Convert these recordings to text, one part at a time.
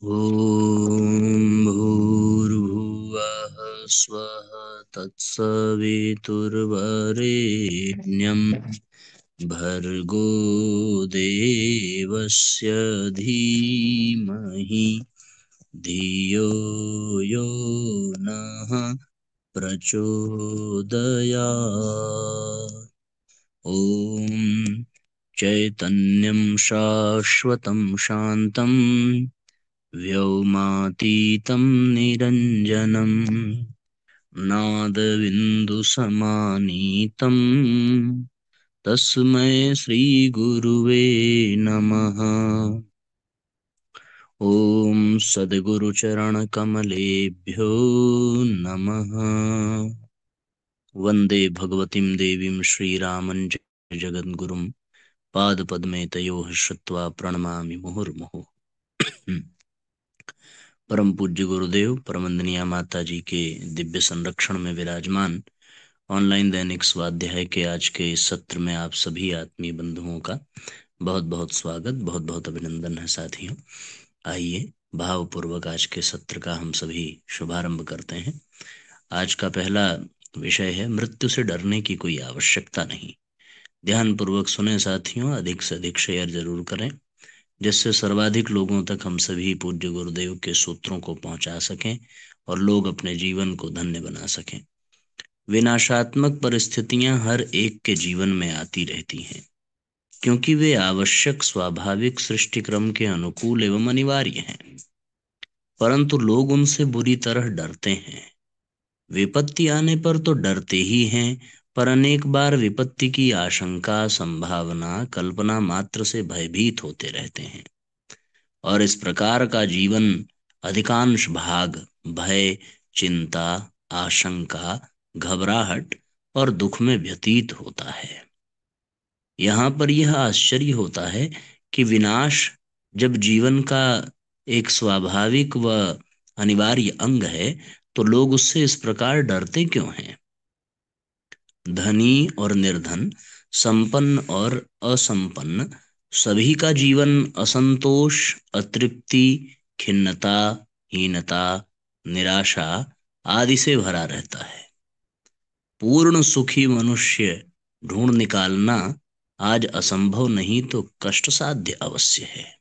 ॐ भूर्भुवः स्वः तत्सवितुर्वरेण्यं भर्गो देवस्य धीमहि धियो यो नः प्रचोदयात्। ॐ चैतन्यं शाश्वतं शान्तं व्योमातीतं निरञ्जनं नादबिन्दुसमानीतं तस्मै श्रीगुरुवे नमः। ॐ सद्गुरुचरणकमलेभ्यो नमः। वन्दे भगवतीं देवीं श्रीरामं जगद्गुरुं पादपद्मे तयोः श्रुत्वा प्रणमामि मुहुर्मुहुः। परम पूज्य गुरुदेव परमंदनीय माता जी के दिव्य संरक्षण में विराजमान ऑनलाइन दैनिक स्वाध्याय के आज के इस सत्र में आप सभी आत्मीय बंधुओं का बहुत बहुत स्वागत, बहुत बहुत अभिनंदन है साथियों। आइए भावपूर्वक आज के सत्र का हम सभी शुभारंभ करते हैं। आज का पहला विषय है मृत्यु से डरने की कोई आवश्यकता नहीं। ध्यान पूर्वक सुने साथियों, अधिक से अधिक शेयर जरूर करें जिससे सर्वाधिक लोगों तक हम सभी पूज्य गुरुदेव के सूत्रों को पहुंचा सकें और लोग अपने जीवन को धन्य बना सकें। विनाशात्मक परिस्थितियां हर एक के जीवन में आती रहती हैं क्योंकि वे आवश्यक स्वाभाविक सृष्टि क्रम के अनुकूल एवं अनिवार्य हैं, परंतु लोग उनसे बुरी तरह डरते हैं। विपत्ति आने पर तो डरते ही हैं, पर अनेक बार विपत्ति की आशंका, संभावना, कल्पना मात्र से भयभीत होते रहते हैं और इस प्रकार का जीवन अधिकांश भाग भय, चिंता, आशंका, घबराहट और दुख में व्यतीत होता है। यहाँ पर यह आश्चर्य होता है कि विनाश जब जीवन का एक स्वाभाविक व अनिवार्य अंग है तो लोग उससे इस प्रकार डरते क्यों हैं। धनी और निर्धन, संपन्न और असंपन्न, सभी का जीवन असंतोष, अतृप्ति, खिन्नता, हीनता, निराशा आदि से भरा रहता है। पूर्ण सुखी मनुष्य ढूंढ निकालना आज असंभव नहीं तो कष्ट साध्य अवश्य है।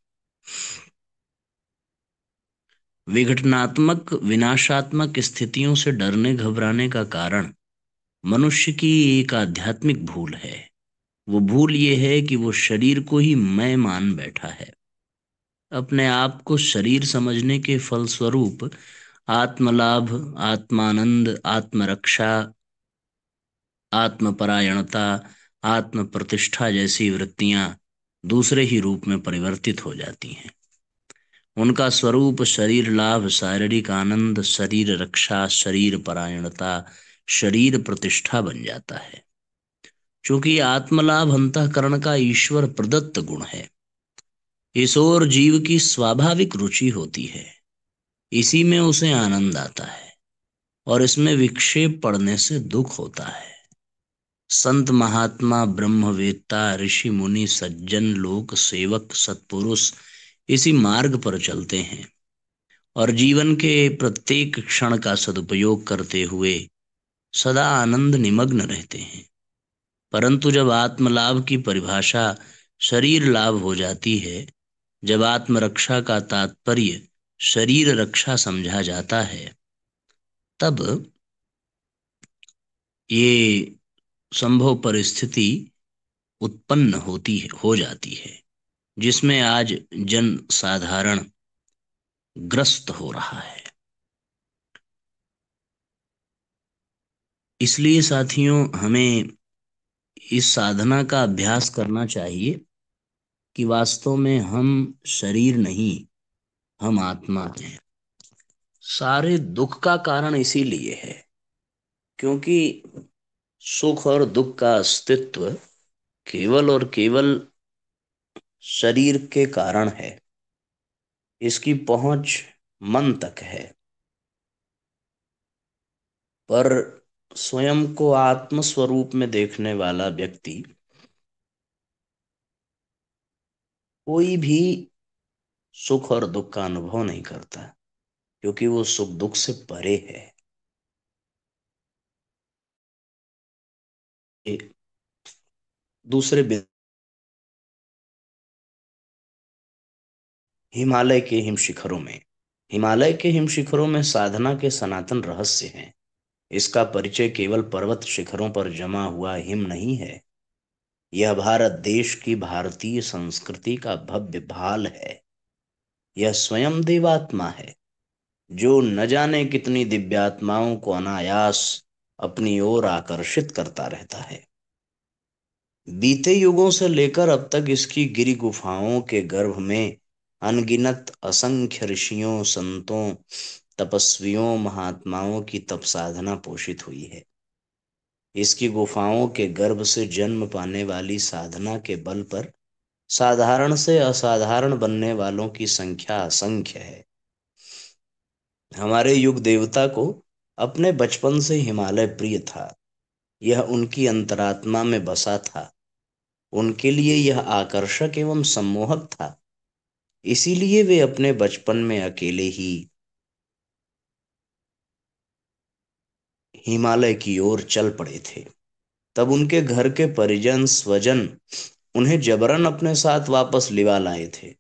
विघटनात्मक, विनाशात्मक स्थितियों से डरने घबराने का कारण मनुष्य की एक आध्यात्मिक भूल है। वो भूल ये है कि वो शरीर को ही मैं मान बैठा है। अपने आप को शरीर समझने के फलस्वरूप आत्मलाभ, आत्मानंद, आत्मरक्षा, आत्मपरायणता, आत्म प्रतिष्ठा जैसी वृत्तियां दूसरे ही रूप में परिवर्तित हो जाती हैं। उनका स्वरूप शरीर लाभ, शारीरिक आनंद, शरीर रक्षा, शरीर परायणता, शरीर प्रतिष्ठा बन जाता है। चूंकि आत्मलाभ अंतःकरण का ईश्वर प्रदत्त गुण है, इस ओर जीव की स्वाभाविक रुचि होती है, इसी में उसे आनंद आता है और इसमें विक्षेप पड़ने से दुख होता है। संत महात्मा, ब्रह्मवेत्ता, ऋषि मुनि, सज्जन, लोक सेवक, सत्पुरुष इसी मार्ग पर चलते हैं और जीवन के प्रत्येक क्षण का सदुपयोग करते हुए सदा आनंद निमग्न रहते हैं। परंतु जब आत्मलाभ की परिभाषा शरीर लाभ हो जाती है, जब आत्मरक्षा का तात्पर्य शरीर रक्षा समझा जाता है, तब ये संभव परिस्थिति उत्पन्न होती है, हो जाती है, जिसमें आज जन साधारण ग्रस्त हो रहा है। इसलिए साथियों, हमें इस साधना का अभ्यास करना चाहिए कि वास्तव में हम शरीर नहीं, हम आत्मा हैं। सारे दुख का कारण इसीलिए है क्योंकि सुख और दुख का अस्तित्व केवल और केवल शरीर के कारण है। इसकी पहुंच मन तक है, पर स्वयं को आत्म स्वरूप में देखने वाला व्यक्ति कोई भी सुख और दुख का अनुभव नहीं करता, क्योंकि वो सुख दुख से परे है। एक दूसरे हिमालय के हिम शिखरों में, हिमालय के हिम शिखरों में साधना के सनातन रहस्य हैं। इसका परिचय केवल पर्वत शिखरों पर जमा हुआ हिम नहीं है। यह भारत देश की भारतीय संस्कृति का भव्य भाल है। यह स्वयं देवात्मा है, जो न जाने कितनी दिव्यात्माओं को अनायास अपनी ओर आकर्षित करता रहता है। बीते युगों से लेकर अब तक इसकी गिरि गुफाओं के गर्भ में अनगिनत असंख्य ऋषियों, संतों, तपस्वियों, महात्माओं की तप साधना पोषित हुई है। इसकी गुफाओं के गर्भ से जन्म पाने वाली साधना के बल पर साधारण से असाधारण बनने वालों की संख्या असंख्य है। हमारे युग देवता को अपने बचपन से हिमालय प्रिय था। यह उनकी अंतरात्मा में बसा था। उनके लिए यह आकर्षक एवं सम्मोहक था। इसीलिए वे अपने बचपन में अकेले ही हिमालय की ओर चल पड़े थे। तब उनके घर के परिजन स्वजन उन्हें जबरन अपने साथ वापस लिवा लाए थे।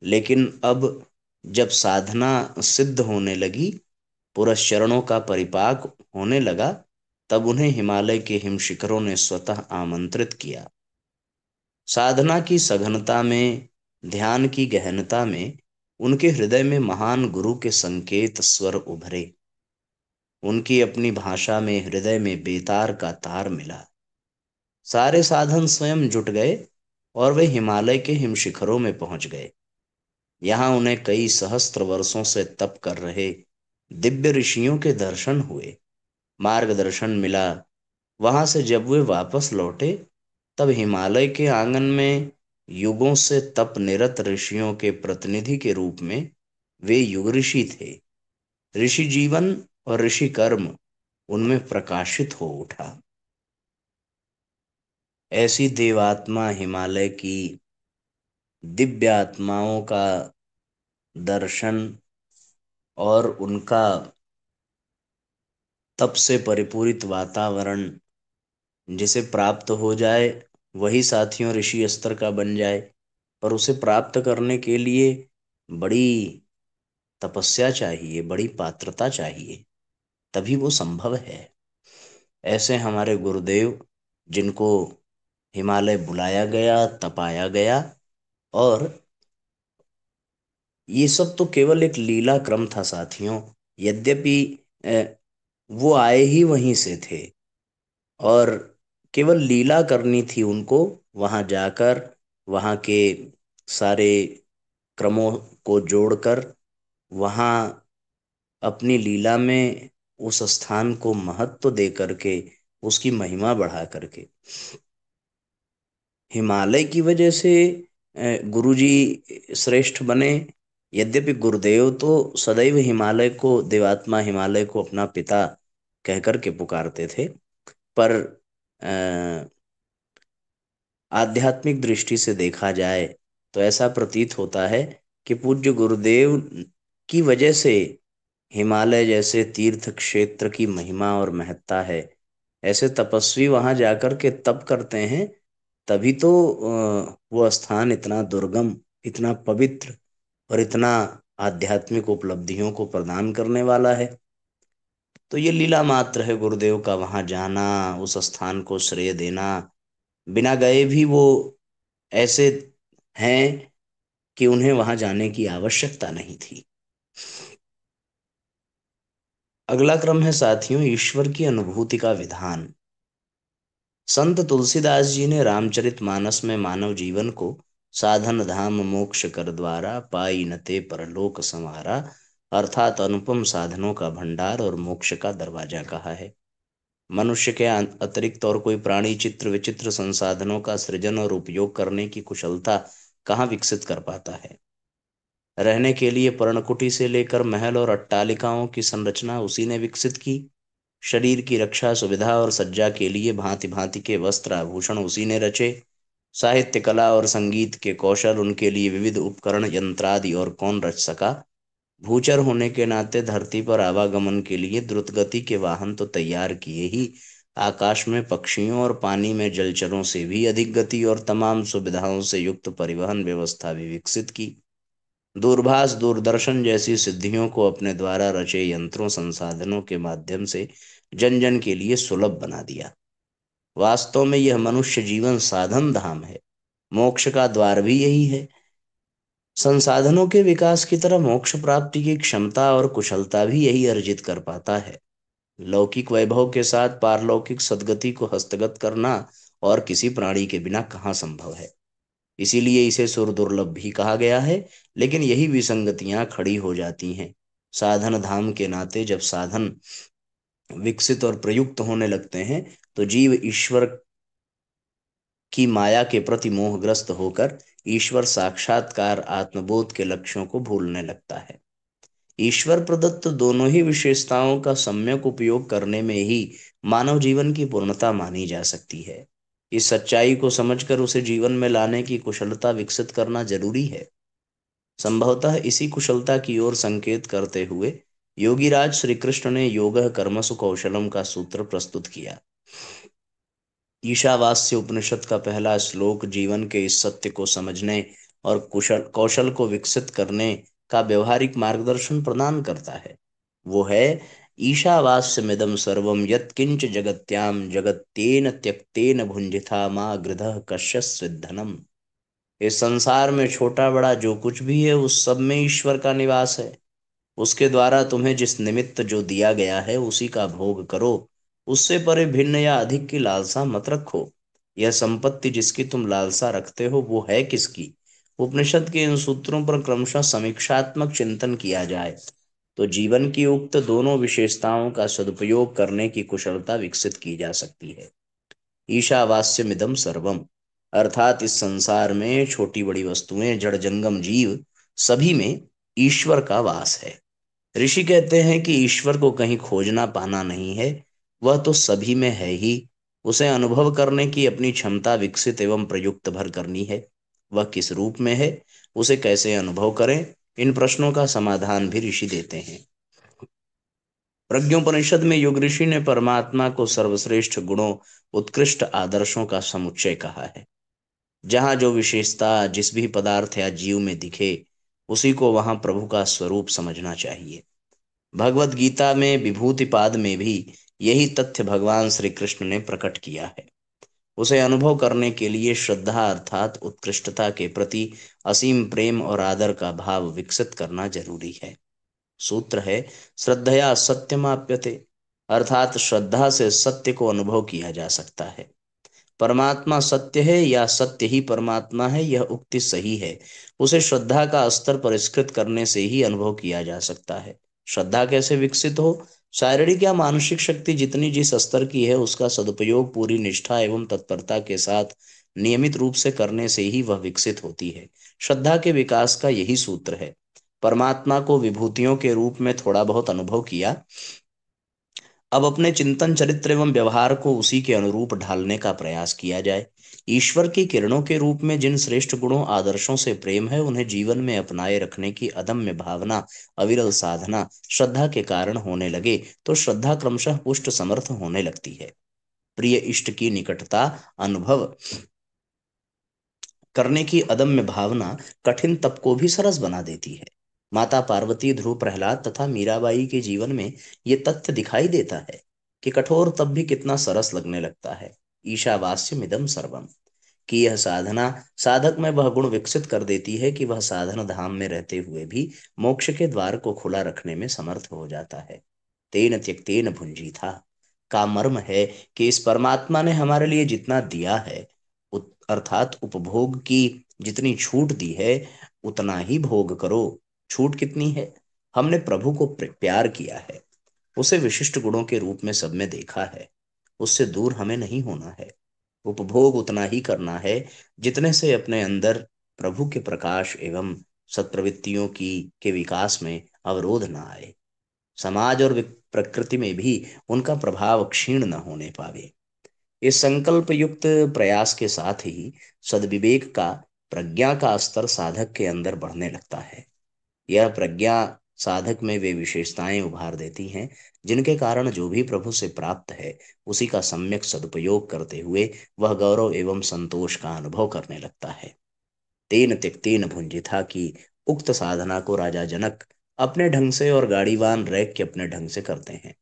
लेकिन अब जब साधना सिद्ध होने लगी, पुरस्चरणों का परिपाक होने लगा, तब उन्हें हिमालय के हिम शिखरों ने स्वतः आमंत्रित किया। साधना की सघनता में, ध्यान की गहनता में उनके हृदय में महान गुरु के संकेत स्वर उभरे। उनकी अपनी भाषा में हृदय में बेतार का तार मिला। सारे साधन स्वयं जुट गए और वे हिमालय के हिम शिखरों में पहुंच गए। यहाँ उन्हें कई सहस्त्र वर्षों से तप कर रहे दिव्य ऋषियों के दर्शन हुए, मार्गदर्शन मिला। वहां से जब वे वापस लौटे, तब हिमालय के आंगन में युगों से तप निरत ऋषियों के प्रतिनिधि के रूप में वे युग ऋषि थे। ऋषि जीवन और ऋषि कर्म उनमें प्रकाशित हो उठा। ऐसी देवात्मा हिमालय की दिव्य आत्माओं का दर्शन और उनका तप से परिपूरित वातावरण जिसे प्राप्त हो जाए, वही साथियों ऋषि स्तर का बन जाए। पर उसे प्राप्त करने के लिए बड़ी तपस्या चाहिए, बड़ी पात्रता चाहिए, तभी वो संभव है। ऐसे हमारे गुरुदेव, जिनको हिमालय बुलाया गया, तपाया गया, और ये सब तो केवल एक लीला क्रम था साथियों। यद्यपि वो आए ही वहीं से थे, और केवल लीला करनी थी उनको। वहां जाकर वहां के सारे क्रमों को जोड़कर वहां अपनी लीला में उस स्थान को महत्व दे करके, उसकी महिमा बढ़ा करके, हिमालय की वजह से गुरुजी श्रेष्ठ बने। यद्यपि गुरुदेव तो सदैव हिमालय को, देवात्मा हिमालय को अपना पिता कहकर के पुकारते थे, पर आध्यात्मिक दृष्टि से देखा जाए तो ऐसा प्रतीत होता है कि पूज्य गुरुदेव की वजह से हिमालय जैसे तीर्थ क्षेत्र की महिमा और महत्ता है। ऐसे तपस्वी वहां जाकर के तप करते हैं, तभी तो वो स्थान इतना दुर्गम, इतना पवित्र और इतना आध्यात्मिक उपलब्धियों को प्रदान करने वाला है। तो ये लीला मात्र है गुरुदेव का वहां जाना, उस स्थान को श्रेय देना। बिना गए भी वो ऐसे हैं कि उन्हें वहां जाने की आवश्यकता नहीं थी। अगला क्रम है साथियों, ईश्वर की अनुभूति का विधान। संत तुलसीदास जी ने रामचरितमानस में मानव जीवन को साधन धाम मोक्ष कर द्वारा, पाई न ते परलोक संवारा, अर्थात अनुपम साधनों का भंडार और मोक्ष का दरवाजा कहा है। मनुष्य के अतिरिक्त और कोई प्राणी चित्र विचित्र संसाधनों का सृजन और उपयोग करने की कुशलता कहाँ विकसित कर पाता है। रहने के लिए पर्णकुटी से लेकर महल और अट्टालिकाओं की संरचना उसी ने विकसित की। शरीर की रक्षा, सुविधा और सज्जा के लिए भांति भांति के वस्त्र आभूषण उसी ने रचे। साहित्य, कला और संगीत के कौशल, उनके लिए विविध उपकरण, यंत्रादि और कौन रच सका। भूचर होने के नाते धरती पर आवागमन के लिए द्रुत गति के वाहन तो तैयार किए ही, आकाश में पक्षियों और पानी में जलचरों से भी अधिक गति और तमाम सुविधाओं से युक्त परिवहन व्यवस्था भी विकसित की। दूरभाष, दूरदर्शन जैसी सिद्धियों को अपने द्वारा रचे यंत्रों संसाधनों के माध्यम से जन जन के लिए सुलभ बना दिया। वास्तव में यह मनुष्य जीवन साधन धाम है। मोक्ष का द्वार भी यही है। संसाधनों के विकास की तरह मोक्ष प्राप्ति की क्षमता और कुशलता भी यही अर्जित कर पाता है। लौकिक वैभव के साथ पारलौकिक सद्गति को हस्तगत करना और किसी प्राणी के बिना कहाँ संभव है। इसीलिए इसे सुर दुर्लभ भी कहा गया है। लेकिन यही विसंगतियां खड़ी हो जाती हैं। साधन धाम के नाते जब साधन विकसित और प्रयुक्त होने लगते हैं तो जीव ईश्वर की माया के प्रति मोहग्रस्त होकर ईश्वर साक्षात्कार आत्मबोध के लक्ष्यों को भूलने लगता है। ईश्वर प्रदत्त दोनों ही विशेषताओं का सम्यक उपयोग करने में ही मानव जीवन की पूर्णता मानी जा सकती है। इस सच्चाई को समझकर उसे जीवन में लाने की कुशलता विकसित करना जरूरी है। संभवतः इसी कुशलता की ओर संकेत करते हुए योगीराज श्री कृष्ण ने योगः कर्मसु कौशलम का सूत्र प्रस्तुत किया। ईशावास्य उपनिषद का पहला श्लोक जीवन के इस सत्य को समझने और कुशल कौशल को विकसित करने का व्यवहारिक मार्गदर्शन प्रदान करता है। वो है, ईशावास्यमिदं सर्वं यत्किंच जगत्याम जगत्तेन त्यक्तेन भुंजिथा मा गृधः कश्यस्विद धनम। इस संसार में छोटा बड़ा जो कुछ भी है उस सब में ईश्वर का निवास है। उसके द्वारा तुम्हें जिस निमित्त जो दिया गया है उसी का भोग करो। उससे परे भिन्न या अधिक की लालसा मत रखो। यह संपत्ति जिसकी तुम लालसा रखते हो वो है किसकी। उपनिषद के इन सूत्रों पर क्रमशः समीक्षात्मक चिंतन किया जाए तो जीवन की उक्त दोनों विशेषताओं का सदुपयोग करने की कुशलता विकसित की जा सकती है। ईशावास्यमिदं सर्वम अर्थात इस संसार में छोटी बड़ी वस्तुएं, जड़ जंगम जीव, सभी में ईश्वर का वास है। ऋषि कहते हैं कि ईश्वर को कहीं खोजना पाना नहीं है, वह तो सभी में है ही। उसे अनुभव करने की अपनी क्षमता विकसित एवं प्रयुक्त भर करनी है। वह किस रूप में है, उसे कैसे अनुभव करें, इन प्रश्नों का समाधान भी ऋषि देते हैं। प्रज्ञोपनिषद में युग ऋषि ने परमात्मा को सर्वश्रेष्ठ गुणों, उत्कृष्ट आदर्शों का समुच्चय कहा है। जहाँ जो विशेषता जिस भी पदार्थ या जीव में दिखे उसी को वहां प्रभु का स्वरूप समझना चाहिए। भगवत गीता में विभूतिपाद में भी यही तथ्य भगवान श्री कृष्ण ने प्रकट किया है। उसे अनुभव करने के लिए श्रद्धा अर्थात उत्कृष्टता के प्रति असीम प्रेम और आदर का भाव विकसित करना जरूरी है। सूत्र है, श्रद्धया सत्यमाप्यते, अर्थात श्रद्धा से सत्य को अनुभव किया जा सकता है। परमात्मा सत्य है या सत्य ही परमात्मा है, यह उक्ति सही है। उसे श्रद्धा का स्तर परिष्कृत करने से ही अनुभव किया जा सकता है। श्रद्धा कैसे विकसित हो? शारीरिक या मानसिक शक्ति जितनी जिस स्तर की है उसका सदुपयोग पूरी निष्ठा एवं तत्परता के साथ नियमित रूप से करने से ही वह विकसित होती है। श्रद्धा के विकास का यही सूत्र है। परमात्मा को विभूतियों के रूप में थोड़ा बहुत अनुभव किया, अब अपने चिंतन, चरित्र एवं व्यवहार को उसी के अनुरूप ढालने का प्रयास किया जाए। ईश्वर की किरणों के रूप में जिन श्रेष्ठ गुणों, आदर्शों से प्रेम है उन्हें जीवन में अपनाए रखने की अदम्य भावना, अविरल साधना श्रद्धा के कारण होने लगे तो श्रद्धा क्रमशः पुष्ट समर्थ होने लगती है। प्रिय इष्ट की निकटता अनुभव करने की अदम्य भावना कठिन तप को भी सरस बना देती है। माता पार्वती, ध्रुव प्रहलाद तथा मीराबाई के जीवन में ये तथ्य दिखाई देता है कि कठोर तप भी कितना सरस लगने लगता है। ईशावास्यमिदं सर्वम की यह साधना साधक में वह गुण विकसित कर देती है कि वह साधन धाम में रहते हुए भी मोक्ष के द्वार को खुला रखने में समर्थ हो जाता है। तेन त्यक्तेन भुंजी था का मर्म है कि इस परमात्मा ने हमारे लिए जितना दिया है, अर्थात उपभोग की जितनी छूट दी है उतना ही भोग करो। छूट कितनी है? हमने प्रभु को प्यार किया है, उसे विशिष्ट गुणों के रूप में सब में देखा है, उससे दूर हमें नहीं होना है। उपभोग उतना ही करना है जितने से अपने अंदर प्रभु के प्रकाश एवं सत्प्रवृत्तियों की के विकास में अवरोध न आए, समाज और प्रकृति में भी उनका प्रभाव क्षीण न होने पावे। इस संकल्प युक्त प्रयास के साथ ही सद्विवेक का प्रज्ञा का स्तर साधक के अंदर बढ़ने लगता है। यह प्रज्ञा साधक में वे विशेषताएं उभार देती हैं जिनके कारण जो भी प्रभु से प्राप्त है उसी का सम्यक सदुपयोग करते हुए वह गौरव एवं संतोष का अनुभव करने लगता है। तेन त्यक्तेन भुंजिथा की उक्त साधना को राजा जनक अपने ढंग से और गाड़ीवान रैक के अपने ढंग से करते हैं।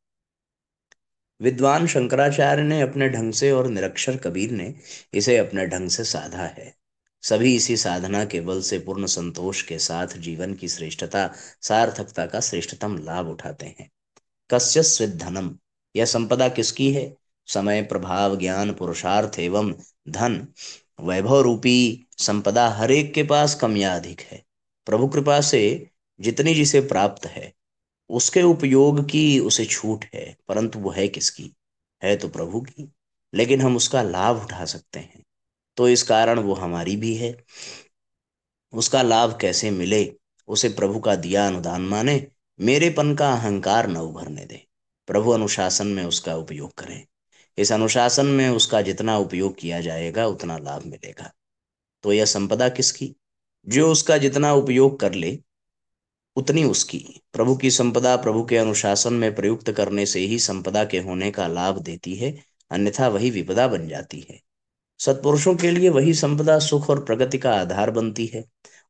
विद्वान शंकराचार्य ने अपने ढंग से और निरक्षर कबीर ने इसे अपने ढंग से साधा है। सभी इसी साधना के बल से पूर्ण संतोष के साथ जीवन की श्रेष्ठता सार्थकता का श्रेष्ठतम लाभ उठाते हैं। कस्य स्विद धनम, यह संपदा किसकी है? समय, प्रभाव, ज्ञान, पुरुषार्थ एवं धन, वैभव रूपी संपदा हर एक के पास कम या अधिक है। प्रभु कृपा से जितनी जिसे प्राप्त है उसके उपयोग की उसे छूट है, परंतु वो है किसकी? है तो प्रभु की, लेकिन हम उसका लाभ उठा सकते हैं, तो इस कारण वो हमारी भी है। उसका लाभ कैसे मिले? उसे प्रभु का दिया अनुदान माने, मेरेपन का अहंकार न उभरने दे। प्रभु अनुशासन में उसका उपयोग करें। इस अनुशासन में उसका जितना उपयोग किया जाएगा उतना लाभ मिलेगा। तो यह संपदा किसकी? जो उसका जितना उपयोग कर ले उतनी उसकी। प्रभु की संपदा प्रभु के अनुशासन में प्रयुक्त करने से ही संपदा के होने का लाभ देती है, अन्यथा वही विपदा बन जाती है। सत्पुरुषों के लिए वही संपदा सुख और प्रगति का आधार बनती है,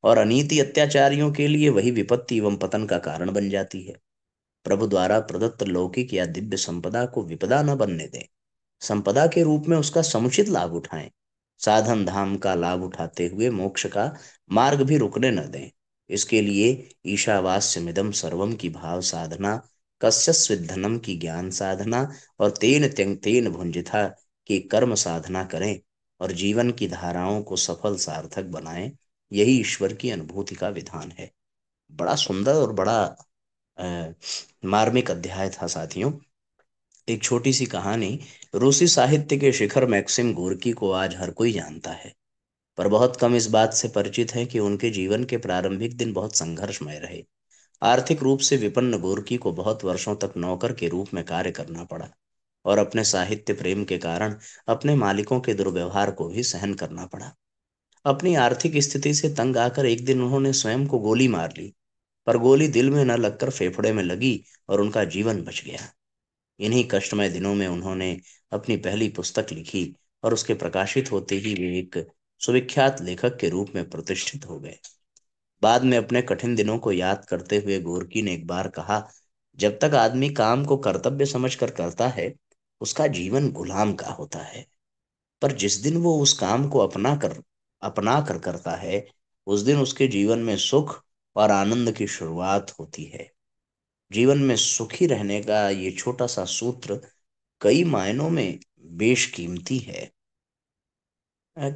और अनीति अत्याचारियों के लिए वही विपत्ति एवं पतन का कारण बन जाती है। प्रभु द्वारा प्रदत्त लौकिक या दिव्य संपदा को विपदा न बनने दें। संपदा के रूप में उसका समुचित लाभ उठाएं। साधन धाम का लाभ उठाते हुए मोक्ष का मार्ग भी रुकने न दें। इसके लिए ईशावास्यमिदं सर्वम की भाव साधना, कस्यस्विद्धनम की ज्ञान साधना और तेन त्यंग भुंजिथा की कर्म साधना करें और जीवन की धाराओं को सफल सार्थक बनाएं। यही ईश्वर की अनुभूति का विधान है। बड़ा सुंदर और बड़ा मार्मिक अध्याय था साथियों। एक छोटी सी कहानी। रूसी साहित्य के शिखर मैक्सिम गोर्की को आज हर कोई जानता है, पर बहुत कम इस बात से परिचित है कि उनके जीवन के प्रारंभिक दिन बहुत संघर्षमय रहे। आर्थिक रूप से विपन्न गोर्की को बहुत वर्षों तक नौकर के रूप में कार्य करना पड़ा और अपने साहित्य प्रेम के कारण अपने मालिकों के दुर्व्यवहार को भी सहन करना पड़ा। अपनी आर्थिक स्थिति से तंग आकर एक दिन उन्होंने स्वयं को गोली मार ली, पर गोली दिल में न लगकर फेफड़े में लगी और उनका जीवन बच गया। इन्हीं कष्टमय दिनों में उन्होंने अपनी पहली पुस्तक लिखी और उसके प्रकाशित होते ही वे एक सुविख्यात लेखक के रूप में प्रतिष्ठित हो गए। बाद में अपने कठिन दिनों को याद करते हुए गोर्की ने एक बार कहा, जब तक आदमी काम को कर्तव्य समझकर करता है उसका जीवन गुलाम का होता है, पर जिस दिन वो उस काम को अपना कर करता है उस दिन उसके जीवन में सुख और आनंद की शुरुआत होती है। जीवन में सुखी रहने का ये छोटा सा सूत्र कई मायनों में बेशकीमती है।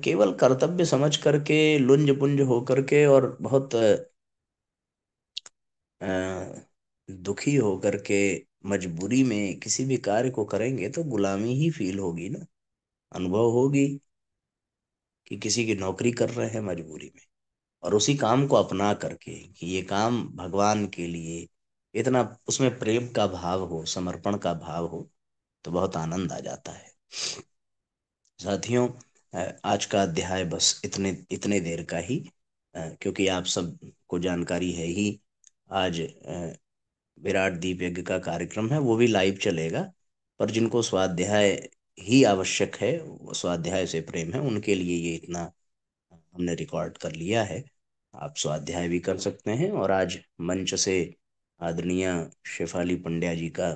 केवल कर्तव्य समझ करके लुंज पुंज होकर के और बहुत अ, दुखी होकर के मजबूरी में किसी भी कार्य को करेंगे तो गुलामी ही फील होगी ना। अनुभव होगी कि किसी की नौकरी कर रहे हैं मजबूरी में, और उसी काम को अपना करके कि ये काम भगवान के लिए, इतना उसमें प्रेम का भाव हो, समर्पण का भाव हो, तो बहुत आनंद आ जाता है। साथियों, आज का अध्याय बस इतने इतने देर का ही, क्योंकि आप सब को जानकारी है ही, आज विराट दीप यज्ञ का कार्यक्रम है, वो भी लाइव चलेगा। पर जिनको स्वाध्याय ही आवश्यक है, वो स्वाध्याय से प्रेम है, उनके लिए ये इतना हमने रिकॉर्ड कर लिया है। आप स्वाध्याय भी कर सकते हैं। और आज मंच से आदरणीय शेफाली पंड्या जी का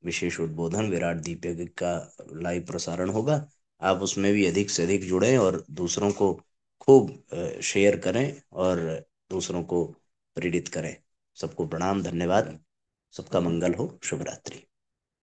विशेष उद्बोधन विराट दीपिका का लाइव प्रसारण होगा। आप उसमें भी अधिक से अधिक जुड़ें और दूसरों को खूब शेयर करें और दूसरों को प्रेरित करें। सबको प्रणाम, धन्यवाद। सबका मंगल हो। शुभ रात्रि।